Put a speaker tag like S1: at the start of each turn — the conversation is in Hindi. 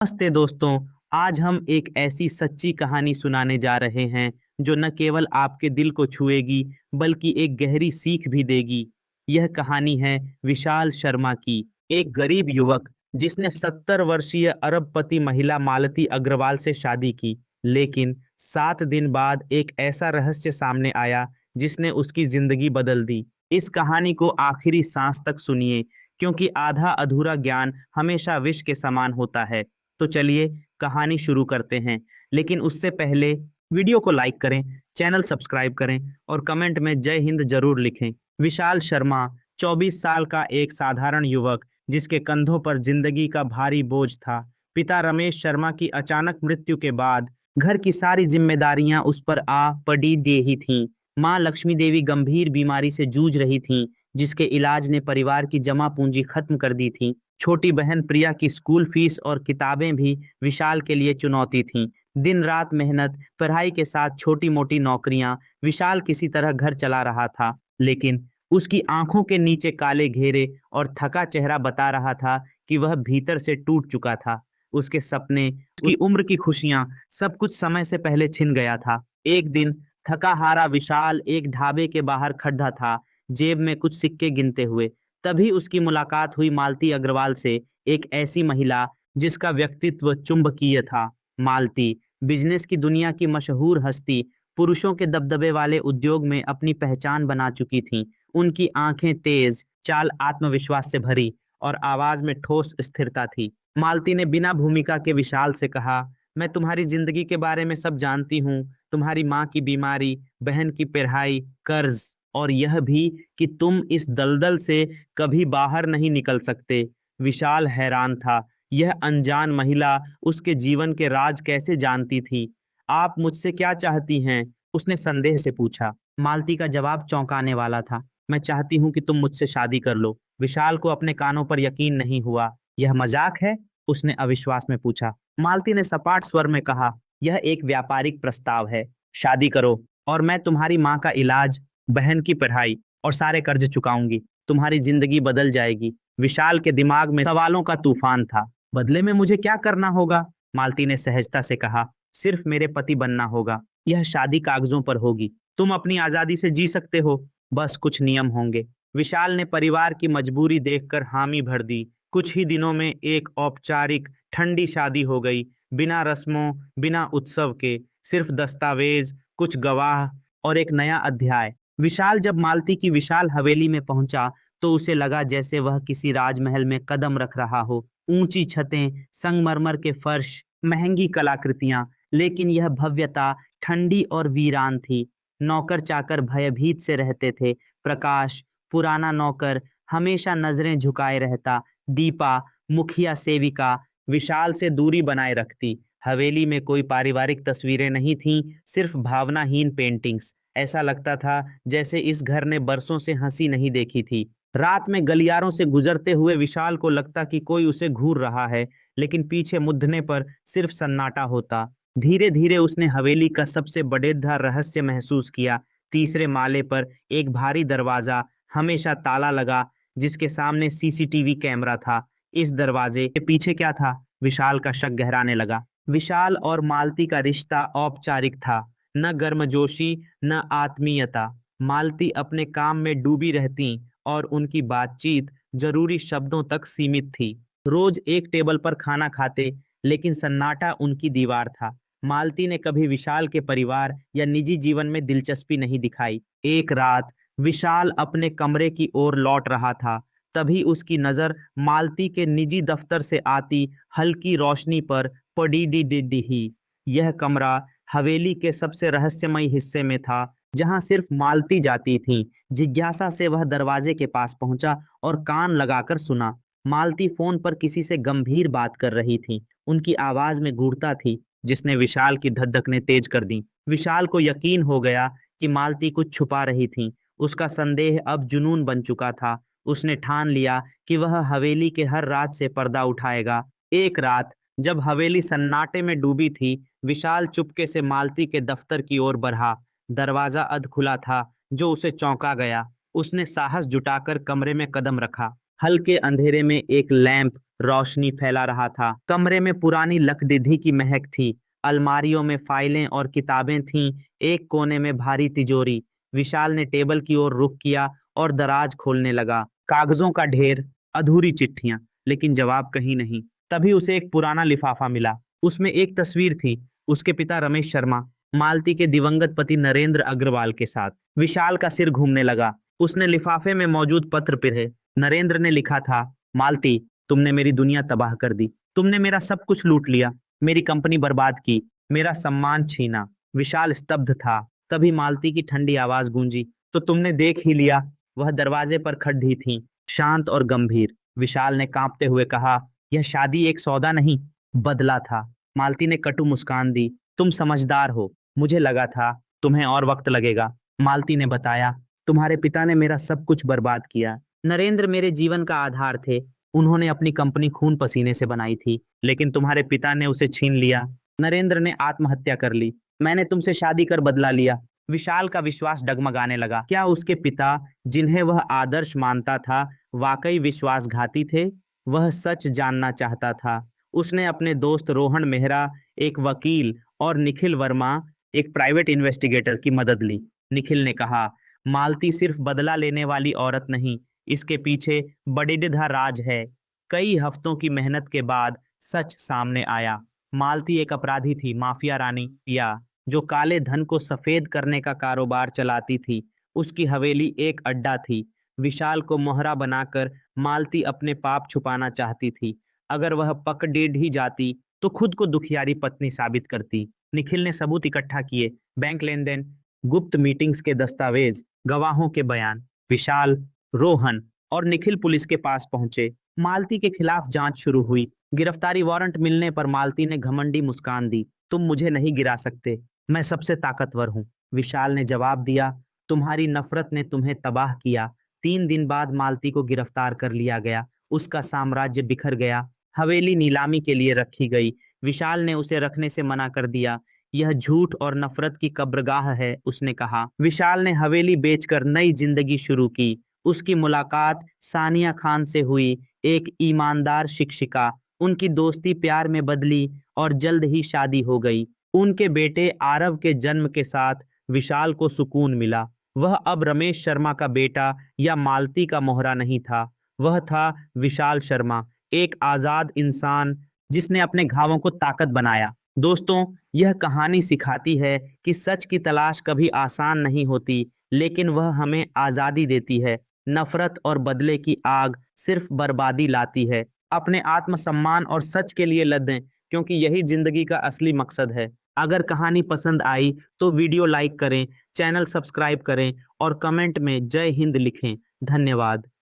S1: नमस्ते दोस्तों। आज हम एक ऐसी सच्ची कहानी सुनाने जा रहे हैं जो न केवल आपके दिल को छुएगी बल्कि एक गहरी सीख भी देगी। यह कहानी है विशाल शर्मा की। एक गरीब युवक जिसने 70 वर्षीय अरबपति महिला मालती अग्रवाल से शादी की, लेकिन 7 दिन बाद एक ऐसा रहस्य सामने आया जिसने उसकी जिंदगी बदल दी। इस कहानी को आखिरी सांस तक सुनिए, क्योंकि आधा अधूरा ज्ञान हमेशा विष के समान होता है। तो चलिए कहानी शुरू करते हैं। लेकिन उससे पहले वीडियो को लाइक करें, चैनल सब्सक्राइब करें और कमेंट में जय हिंद जरूर लिखें। विशाल शर्मा 24 साल का एक साधारण युवक जिसके कंधों पर जिंदगी का भारी बोझ था। पिता रमेश शर्मा की अचानक मृत्यु के बाद घर की सारी जिम्मेदारियां उस पर आ पड़ी दे ही थीं। माँ लक्ष्मी देवी गंभीर बीमारी से जूझ रही थीं, जिसके इलाज ने परिवार की जमा पूंजी खत्म कर दी थी। छोटी बहन प्रिया की स्कूल फीस और किताबें भी विशाल के लिए चुनौती थीं। दिन रात मेहनत, पढ़ाई के साथ छोटी मोटी नौकरियां, विशाल किसी तरह घर चला रहा था। लेकिन उसकी आंखों के नीचे काले घेरे और थका चेहरा बता रहा था कि वह भीतर से टूट चुका था। उसके सपने, उसकी उम्र की खुशियां, सब कुछ समय से पहले छिन गया था। एक दिन थका हारा विशाल एक ढाबे के बाहर खड़ा था, जेब में कुछ सिक्के गिनते हुए। तभी उसकी मुलाकात हुई मालती अग्रवाल से, एक ऐसी महिला जिसका व्यक्तित्व चुंबकीय था। मालती बिजनेस की दुनिया की मशहूर हस्ती, पुरुषों के दबदबे वाले उद्योग में अपनी पहचान बना चुकी थीं। उनकी आंखें तेज, चाल आत्मविश्वास से भरी और आवाज में ठोस स्थिरता थी। मालती ने बिना भूमिका के विशाल से कहा, मैं तुम्हारी जिंदगी के बारे में सब जानती हूँ। तुम्हारी माँ की बीमारी, बहन की पढ़ाई, कर्ज और यह भी कि तुम इस दलदल से कभी बाहर नहीं निकल सकते। विशाल हैरान था। यह अनजान महिला उसके जीवन के राज कैसे जानती थी। आप मुझसे क्या चाहती हैं? उसने संदेह से पूछा। मालती का जवाब चौंकाने वाला था। मैं चाहती हूँ कि तुम मुझसे शादी कर लो। विशाल को अपने कानों पर यकीन नहीं हुआ। यह मजाक है? उसने अविश्वास में पूछा। मालती ने सपाट स्वर में कहा, यह एक व्यापारिक प्रस्ताव है। शादी करो और मैं तुम्हारी माँ का इलाज, बहन की पढ़ाई और सारे कर्ज चुकाऊंगी। तुम्हारी जिंदगी बदल जाएगी। विशाल के दिमाग में सवालों का तूफान था। बदले में मुझे क्या करना होगा? मालती ने सहजता से कहा, सिर्फ मेरे पति बनना होगा। यह शादी कागजों पर होगी। तुम अपनी आजादी से जी सकते हो। बस कुछ नियम होंगे। विशाल ने परिवार की मजबूरी देखकर हामी भर दी। कुछ ही दिनों में एक औपचारिक ठंडी शादी हो गई, बिना रस्मों, बिना उत्सव के। सिर्फ दस्तावेज, कुछ गवाह और एक नया अध्याय। विशाल जब मालती की विशाल हवेली में पहुंचा तो उसे लगा जैसे वह किसी राजमहल में कदम रख रहा हो। ऊंची छतें, संगमरमर के फर्श, महंगी कलाकृतियां, लेकिन यह भव्यता ठंडी और वीरान थी। नौकर चाकर भयभीत से रहते थे। प्रकाश, पुराना नौकर, हमेशा नजरें झुकाए रहता। दीपा, मुखिया सेविका, विशाल से दूरी बनाए रखती। हवेली में कोई पारिवारिक तस्वीरें नहीं थीं, सिर्फ भावनाहीन पेंटिंग्स। ऐसा लगता था जैसे इस घर ने बरसों से हंसी नहीं देखी थी। रात में गलियारों से गुजरते हुए विशाल को लगता कि कोई उसे घूर रहा है, लेकिन पीछे मुद्दने पर सिर्फ सन्नाटा होता। धीरे धीरे उसने हवेली का सबसे बड़ेदा रहस्य महसूस किया। तीसरे माले पर एक भारी दरवाजा, हमेशा ताला लगा, जिसके सामने सीसीटीवी कैमरा था। इस दरवाजे के पीछे क्या था? विशाल का शक गहराने लगा। विशाल और मालती का रिश्ता औपचारिक था, न गर्मजोशी, न आत्मीयता। मालती अपने काम में डूबी रहती और उनकी बातचीत जरूरी शब्दों तक सीमित थी। रोज एक टेबल पर खाना खाते, लेकिन सन्नाटा उनकी दीवार था। मालती ने कभी विशाल के परिवार या निजी जीवन में दिलचस्पी नहीं दिखाई। एक रात विशाल अपने कमरे की ओर लौट रहा था, तभी उसकी नजर मालती के निजी दफ्तर से आती हल्की रोशनी पर पड़ी। डी यह कमरा हवेली के सबसे रहस्यमय हिस्से में था, जहां सिर्फ मालती जाती थी। जिज्ञासा से वह दरवाजे के पास पहुंचा और कान लगाकर सुना। मालती फोन पर किसी से गंभीर बात कर रही थी। उनकी आवाज में गूढ़ता थी, जिसने विशाल की धड़कनें तेज कर दी। विशाल को यकीन हो गया कि मालती कुछ छुपा रही थी। उसका संदेह अब जुनून बन चुका था। उसने ठान लिया कि वह हवेली के हर रात से पर्दा उठाएगा। एक रात जब हवेली सन्नाटे में डूबी थी, विशाल चुपके से मालती के दफ्तर की ओर बढ़ा। दरवाजा अध खुला था, जो उसे चौंका गया। उसने साहस जुटाकर कमरे में कदम रखा। हल्के अंधेरे में एक लैंप रोशनी फैला रहा था। कमरे में पुरानी लकड़िधी की महक थी। अलमारियों में फाइलें और किताबें थीं। एक कोने में भारी तिजोरी। विशाल ने टेबल की ओर रुख किया और दराज खोलने लगा। कागजों का ढेर, अधूरी चिट्ठियां, लेकिन जवाब कहीं नहीं। तभी उसे एक पुराना लिफाफा मिला। उसमें एक तस्वीर थी, उसके पिता रमेश शर्मा मालती के दिवंगत पति नरेंद्र अग्रवाल के साथ। विशाल का सिर घूमने लगा। उसने लिफाफे में मौजूद पत्र पढ़े। नरेंद्र ने लिखा था, मालती, तुमने मेरी दुनिया तबाह कर दी। तुमने मेरा सब कुछ लूट लिया, मेरी कंपनी बर्बाद की, मेरा सम्मान छीना। विशाल स्तब्ध था। तभी मालती की ठंडी आवाज गूंजी, तो तुमने देख ही लिया। वह दरवाजे पर खड़ी थी, शांत और गंभीर। विशाल ने कांपते हुए कहा, यह शादी एक सौदा नहीं, बदला था। मालती ने कटु मुस्कान दी, तुम समझदार हो, मुझे लगा था तुम्हें और वक्त लगेगा। मालती ने बताया, तुम्हारे पिता ने मेरा सब कुछ बर्बाद किया। नरेंद्र मेरे जीवन का आधार थे। उन्होंने अपनी कंपनी खून पसीने से बनाई थी, लेकिन तुम्हारे पिता ने उसे छीन लिया। नरेंद्र ने आत्महत्या कर ली। मैंने तुमसे शादी कर बदला लिया। विशाल का विश्वास डगमगाने लगा। क्या उसके पिता, जिन्हें वह आदर्श मानता था, वाकई विश्वासघाती थे? वह सच जानना चाहता था। उसने अपने दोस्त रोहन मेहरा, एक वकील, और निखिल वर्मा, एक प्राइवेट इन्वेस्टिगेटर की मदद ली। निखिल ने कहा, मालती सिर्फ बदला लेने वाली औरत नहीं, इसके पीछे बड़ीधा राज है। कई हफ्तों की मेहनत के बाद सच सामने आया। मालती एक अपराधी थी, माफिया रानी पिया, जो काले धन को सफेद करने का कारोबार चलाती थी। उसकी हवेली एक अड्डा थी। विशाल को मोहरा बनाकर मालती अपने पाप छुपाना चाहती थी। अगर वह पकड़ ही जाती तो खुद को दुखियारी पत्नी साबित करती। निखिल ने सबूत इकट्ठा किए, बैंक लेन देन, गुप्त मीटिंग्स के दस्तावेज, गवाहों के बयान। विशाल, रोहन और निखिल पुलिस के पास पहुंचे। मालती के खिलाफ जांच शुरू हुई। गिरफ्तारी वारंट मिलने पर मालती ने घमंडी मुस्कान दी, तुम मुझे नहीं गिरा सकते, मैं सबसे ताकतवर हूँ। विशाल ने जवाब दिया, तुम्हारी नफरत ने तुम्हें तबाह किया। 3 दिन बाद मालती को गिरफ्तार कर लिया गया। उसका साम्राज्य बिखर गया। हवेली नीलामी के लिए रखी गई। विशाल ने उसे रखने से मना कर दिया। यह झूठ और नफरत की कब्रगाह है, उसने कहा। विशाल ने हवेली बेचकर नई जिंदगी शुरू की। उसकी मुलाकात सानिया खान से हुई, एक ईमानदार शिक्षिका। उनकी दोस्ती प्यार में बदली और जल्द ही शादी हो गई। उनके बेटे आरव के जन्म के साथ विशाल को सुकून मिला। वह अब रमेश शर्मा का बेटा या मालती का मोहरा नहीं था, वह था विशाल शर्मा, एक आजाद इंसान जिसने अपने घावों को ताकत बनाया। दोस्तों, यह कहानी सिखाती है कि सच की तलाश कभी आसान नहीं होती, लेकिन वह हमें आजादी देती है। नफरत और बदले की आग सिर्फ बर्बादी लाती है। अपने आत्मसम्मान और सच के लिए लड़ें, क्योंकि यही जिंदगी का असली मकसद है। अगर कहानी पसंद आई तो वीडियो लाइक करें, चैनल सब्सक्राइब करें और कमेंट में जय हिंद लिखें। धन्यवाद।